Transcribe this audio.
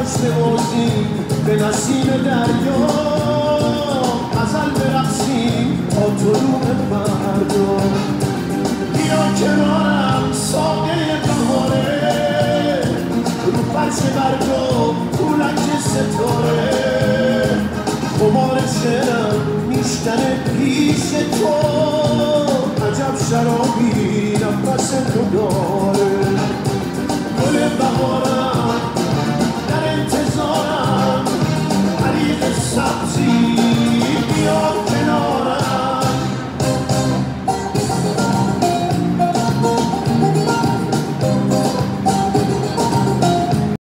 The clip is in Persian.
دست بازیم به نسیم دریا غزل برقصیم تا طلوع فردا بیا کنارم ساقه بهاره رو فرش برگا پولک ستاره خمار شعرم میشتنه پیش تو عجب شرابی نفس تو داره گل بهارم